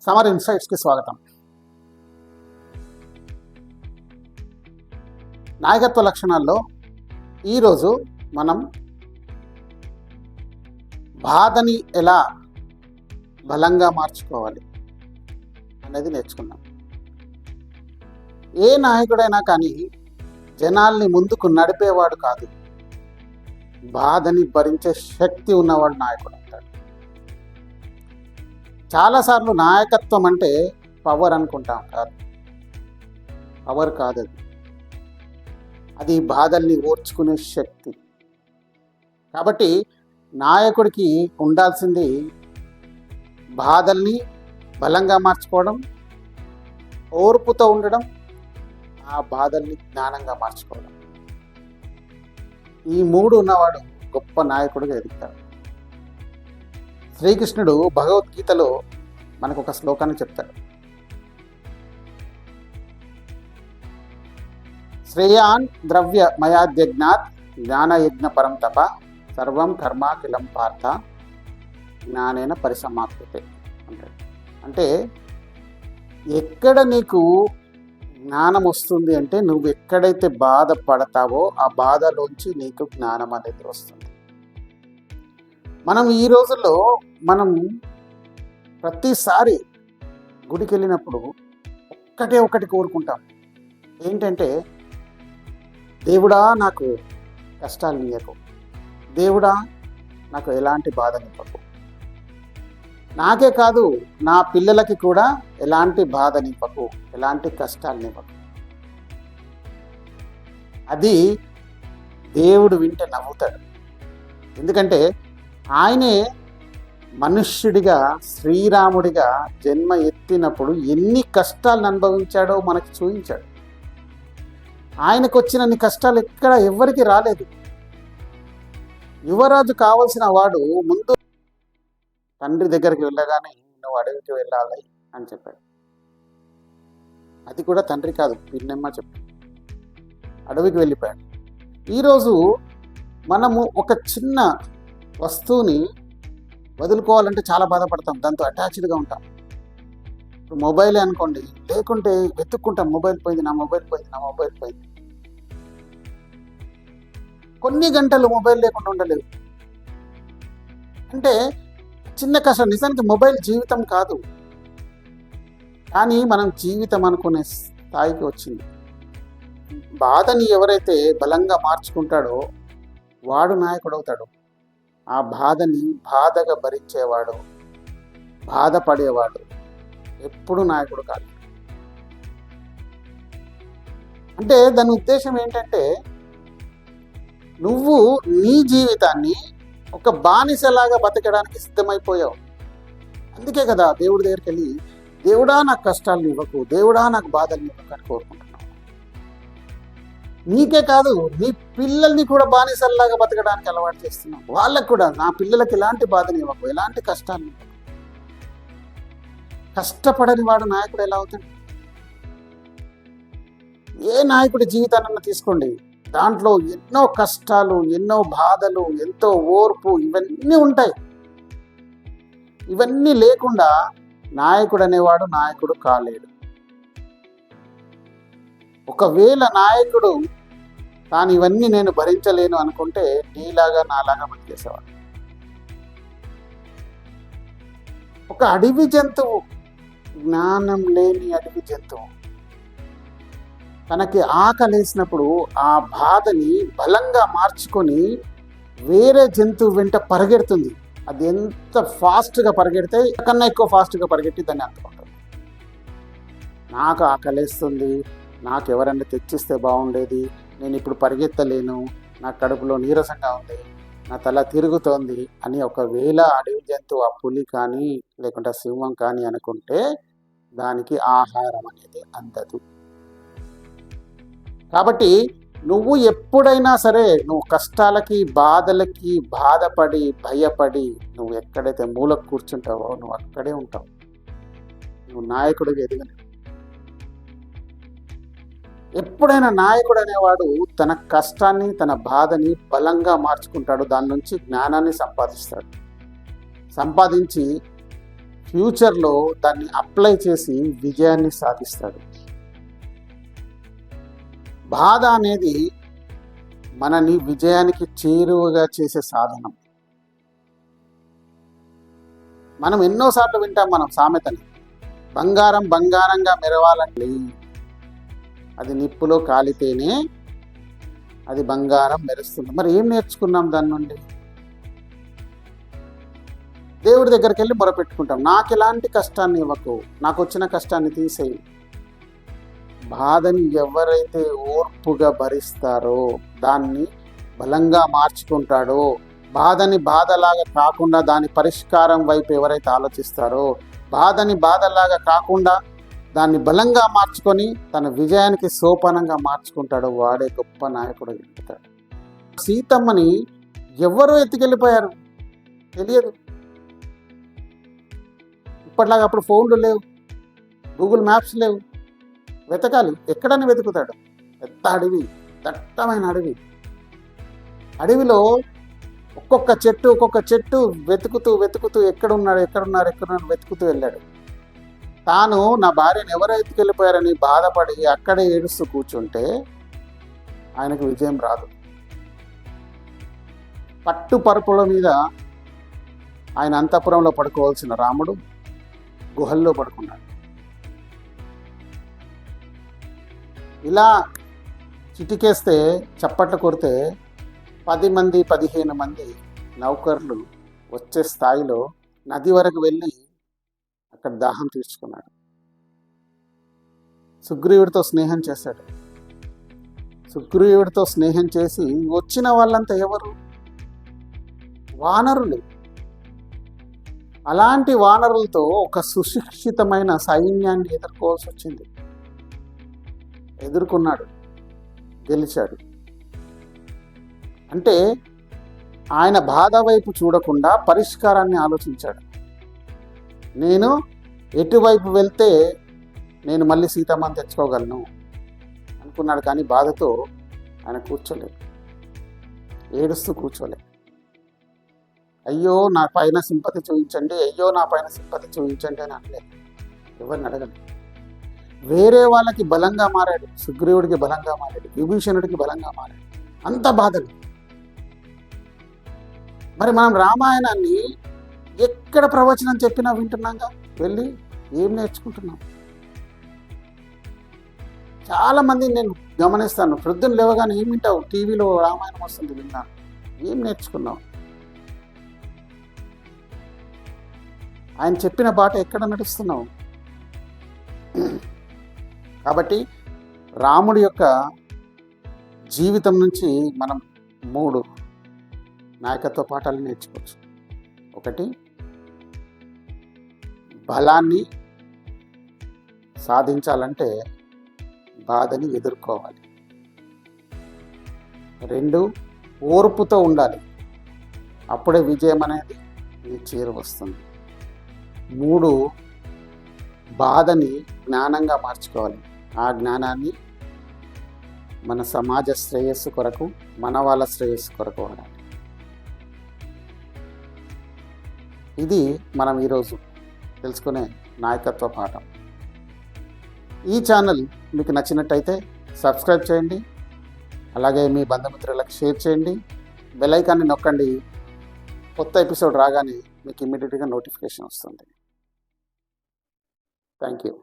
సమర్ ఇన్సైట్స్కి స్వాగతం. నాయకత్వ లక్షణాల్లో ఈరోజు మనం బాధని ఎలా బలంగా మార్చుకోవాలి అనేది నేర్చుకున్నాం. ఏ నాయకుడైనా కానీ జనాల్ని ముందుకు నడిపేవాడు కాదు, బాధని భరించే శక్తి ఉన్నవాడు నాయకుడు అంటాడు. చాలాసార్లు నాయకత్వం అంటే పవర్ అనుకుంటాం, కాదు, పవర్ కాదు, అది బాధల్ని ఓర్చుకునే శక్తి. కాబట్టి నాయకుడికి ఉండాల్సింది బాధల్ని బలంగా మార్చుకోవడం, ఓర్పుతో ఉండడం, ఆ బాధల్ని జ్ఞానంగా మార్చుకోవడం. ఈ మూడు ఉన్నవాడు గొప్ప నాయకుడిగా ఎదుగుతాడు. శ్రీకృష్ణుడు భగవద్గీతలో మనకు ఒక శ్లోకాన్ని చెప్తాడు. శ్రేయాన్ ద్రవ్య మయాద్యజ్ఞాత్ జ్ఞానయజ్ఞ పరం తప సర్వం కర్మాఖిలం పార్థ జ్ఞానేన పరిసమాప్యతే అంటాడు. అంటే ఎక్కడ నీకు జ్ఞానం వస్తుంది అంటే నువ్వు ఎక్కడైతే బాధపడతావో ఆ బాధలోంచి నీకు జ్ఞానం అనేది వస్తుంది. మనం ఈ రోజుల్లో ప్రతిసారి గుడికి వెళ్ళినప్పుడు ఒకటి కోరుకుంటాం. ఏంటంటే, దేవుడా నాకు కష్టాలు నీయకు, దేవుడా నాకు ఎలాంటి బాధనివ్వకు, నాకే కాదు నా పిల్లలకి కూడా ఎలాంటి బాధనివ్వకు, ఎలాంటి కష్టాలనివ్వకు. అది దేవుడు వింటే నవ్వుతాడు. ఎందుకంటే ఆయనే మనుష్యుడిగా శ్రీరాముడిగా జన్మ ఎత్తినప్పుడు ఎన్ని కష్టాలను అనుభవించాడో మనకి చూపించాడు. ఆయనకు వచ్చినన్ని కష్టాలు ఎక్కడ ఎవ్వరికి రాలేదు. యువరాజు కావలసిన వాడు ముందు తండ్రి దగ్గరికి వెళ్ళగానే నువ్వు అడవికి వెళ్ళాలి అని చెప్పాడు. అది కూడా తండ్రి కాదు, పిన్నమ్మ చెప్పాడు. అడవికి వెళ్ళిపోయాడు. ఈరోజు మనము ఒక చిన్న వస్తువుని వదులుకోవాలంటే చాలా బాధపడతాం, దాంతో అటాచ్డ్గా ఉంటాం. ఇప్పుడు మొబైలే అనుకోండి, లేకుంటే వెతుక్కుంటాం, మొబైల్ పోయింది, నా మొబైల్ పోయింది, నా మొబైల్ పోయింది. కొన్ని గంటలు మొబైల్ లేకుండా ఉండలేవు. అంటే చిన్న కష్టం. నిజానికి మొబైల్ జీవితం కాదు, కానీ మనం జీవితం అనుకునే స్థాయికి వచ్చింది. బాధని ఎవరైతే బలంగా మార్చుకుంటాడో వాడు నాయకుడు అవుతాడు. ఆ బాధని బాధగా భరించేవాడు, బాధపడేవాడు ఎప్పుడు నాయకుడు కాదు. అంటే దాని ఉద్దేశం ఏంటంటే, నువ్వు నీ జీవితాన్ని ఒక బానిసలాగా బతకడానికి సిద్ధమైపోయావు. అందుకే కదా దేవుడి దగ్గరికి వెళ్ళి, దేవుడా నాకు కష్టాలను ఇవ్వకు, దేవుడా నాకు బాధల్ని ఇవ్వకు అని కోరుకుంటున్నావు. నీకే కాదు, నీ పిల్లల్ని కూడా బానిసల్లాగా బతకడానికి అలవాటు చేస్తున్నావు. వాళ్ళకు కూడా నా పిల్లలకి ఎలాంటి బాధని ఇవ్వకు, ఎలాంటి కష్టాన్ని ఇవ్వకు. కష్టపడని వాడు నాయకుడు ఎలా అవుతాడు? ఏ నాయకుడి జీవితాన్ని తీసుకోండి, దాంట్లో ఎన్నో కష్టాలు, ఎన్నో బాధలు, ఎంతో ఓర్పు, ఇవన్నీ ఉంటాయి. ఇవన్నీ లేకుండా నాయకుడు అనేవాడు నాయకుడు కాలేడు. ఒకవేళ నాయకుడు తాను ఇవన్నీ నేను భరించలేను అనుకుంటే నీలాగా నాలాగా బతికేసేవాడు. ఒక అడవి జంతువు, జ్ఞానం లేని అడవి జంతువు, తనకి ఆకలేసినప్పుడు ఆ బాధని బలంగా మార్చుకొని వేరే జంతువు వెంట పరిగెడుతుంది. అది ఎంత ఫాస్ట్గా పరిగెడితే కన్నా ఎక్కువ ఫాస్ట్గా పరిగెట్టి దాన్ని అందుకుంటుంది. నాకు ఆకలేస్తుంది, నాకు ఎవరన్నా తెచ్చిస్తే బాగుండేది, నేను ఇప్పుడు పరిగెత్తలేను, నా కడుపులో నీరసంగా ఉంది, నా తల తిరుగుతోంది అని ఒకవేళ అడవి జంతువు, ఆ పులి కానీ లేకుంటే సింహం కానీ అనుకుంటే దానికి ఆహారం అనేది అందదు. కాబట్టి నువ్వు ఎప్పుడైనా సరే నువ్వు కష్టాలకి, బాధలకి బాధపడి భయపడి నువ్వు ఎక్కడైతే మూలకు కూర్చుంటావో నువ్వు అక్కడే ఉంటావు. నువ్వు నాయకుడిగా ఎదగలేవు. ఎప్పుడైనా నాయకుడు అనేవాడు తన కష్టాన్ని, తన బాధని బలంగా మార్చుకుంటాడు. దాని నుంచి జ్ఞానాన్ని సంపాదిస్తాడు. సంపాదించి ఫ్యూచర్లో దాన్ని అప్లై చేసి విజయాన్ని సాధిస్తాడు. బాధ అనేది మనని విజయానికి చేరువగా చేసే సాధనం. మనం ఎన్నోసార్లు వింటాం మనం సామెతని, బంగారం బంగారంగా మెరవాలండి, అది నిప్పులో కాలితేనే అది బంగారం మెరుస్తుంది. మరి ఏం నేర్చుకున్నాం దాని నుండి? దేవుడి దగ్గరికి వెళ్ళి మొరపెట్టుకుంటాం, నాకు ఎలాంటి కష్టాన్ని ఇవ్వకు, నాకు వచ్చిన కష్టాన్ని తీసేయి. బాధని ఎవరైతే ఓర్పుగా భరిస్తారో, దాన్ని బలంగా మార్చుకుంటాడో, బాధని బాధలాగా కాకుండా దాని పరిష్కారం వైపు ఎవరైతే ఆలోచిస్తారో, బాధని బాధలాగా కాకుండా దాన్ని బలంగా మార్చుకొని తన విజయానికి సోపానంగా మార్చుకుంటాడో, వాడే గొప్ప నాయకుడు ఎదుగుతాడు. సీతమ్మని ఎవరు ఎత్తుకెళ్ళిపోయారు తెలియదు. ఇప్పటిలాగా అప్పుడు ఫోన్లు లేవు, గూగుల్ మ్యాప్స్ లేవు, వెతకాలి. ఎక్కడని వెతుకుతాడు? పెద్ద అడవి, దట్టమైన అడవి. అడవిలో ఒక్కొక్క చెట్టు వెతుకుతూ ఎక్కడున్నాడు వెతుకుతూ వెళ్ళాడు. తాను నా భార్యను ఎవరు ఎత్తుకెళ్ళిపోయారని బాధపడి అక్కడే ఏడుస్తూ కూర్చుంటే ఆయనకు విజయం రాదు. పట్టు పరుపుల మీద ఆయన అంతఃపురంలో పడుకోవాల్సిన రాముడు గుహల్లో పడుకున్నాడు. ఇలా చిటికేస్తే, చప్పట్లు కొడితే 10 మంది 15 మంది నౌకర్లు వచ్చే స్థాయిలో నది వరకు వెళ్ళి అక్కడ దాహం తీర్చుకున్నాడు. సుగ్రీవుడితో స్నేహం చేశాడు. సుగ్రీవుడితో స్నేహం చేసి వచ్చిన వాళ్ళంతా ఎవరు? వానరులు. అలాంటి వానరులతో ఒక సుశిక్షితమైన సైన్యాన్ని ఎదుర్కోవాల్సి వచ్చింది. ఎదుర్కొన్నాడు, గెలిచాడు. అంటే ఆయన బాధ వైపు చూడకుండా పరిష్కారాన్ని ఆలోచించాడు. నేను ఎటువైపు వెళ్తే నేను మళ్ళీ సీతమ్మని తెచ్చుకోగలను అనుకున్నాడు. కానీ బాధతో ఆయన కూర్చోలేదు, ఏడుస్తూ కూర్చోలేదు. అయ్యో నా పైన సింపతి చూపించండి, అయ్యో నా పైన సింపతి చూపించండి అని అనలేదు. ఎవరిని అడగలేదు. వేరే వాళ్ళకి బలంగా మారాడు. సుగ్రీవుడికి బలంగా మారాడు, విభీషణుడికి బలంగా మారాడు. అంత బాధలు. మరి మనం రామాయణాన్ని ఎక్కడ ప్రవచనం చెప్పినా వింటున్నాగా, వెళ్ళి ఏం నేర్చుకుంటున్నాం? చాలామంది నేను గమనిస్తాను, ప్రొద్దున లేవగానే ఏం వింటావు? టీవీలో రామాయణం వస్తుంది, విన్నాను. ఏం నేర్చుకున్నావు? ఆయన చెప్పిన బాట ఎక్కడ నడుస్తున్నావు? కాబట్టి రాముడి యొక్క జీవితం నుంచి మనం 3 నాయకత్వ పాఠాలు నేర్చుకోవచ్చు. 1, బలాన్ని సాధించాలంటే బాధని ఎదుర్కోవాలి. 2, ఓర్పుతో ఉండాలి, అప్పుడే విజయం అనేది నీ చేరువస్తుంది. 3, బాధని జ్ఞానంగా మార్చుకోవాలి. ఆ జ్ఞానాన్ని మన సమాజ శ్రేయస్సు కొరకు, మన వాళ్ళ శ్రేయస్సు కొరకు వాడాలి. ఇది మనం ఈరోజు తెలుసుకునే నాయకత్వ పాఠం. ఈ ఛానల్ మీకు నచ్చినట్టయితే సబ్స్క్రైబ్ చేయండి, అలాగే మీ బంధుమిత్రులకు షేర్ చేయండి, బెల్ ఐకాన్ని నొక్కండి. కొత్త ఎపిసోడ్ రాగానే మీకు ఇమ్మీడియట్గా నోటిఫికేషన్ వస్తుంది. Thank you.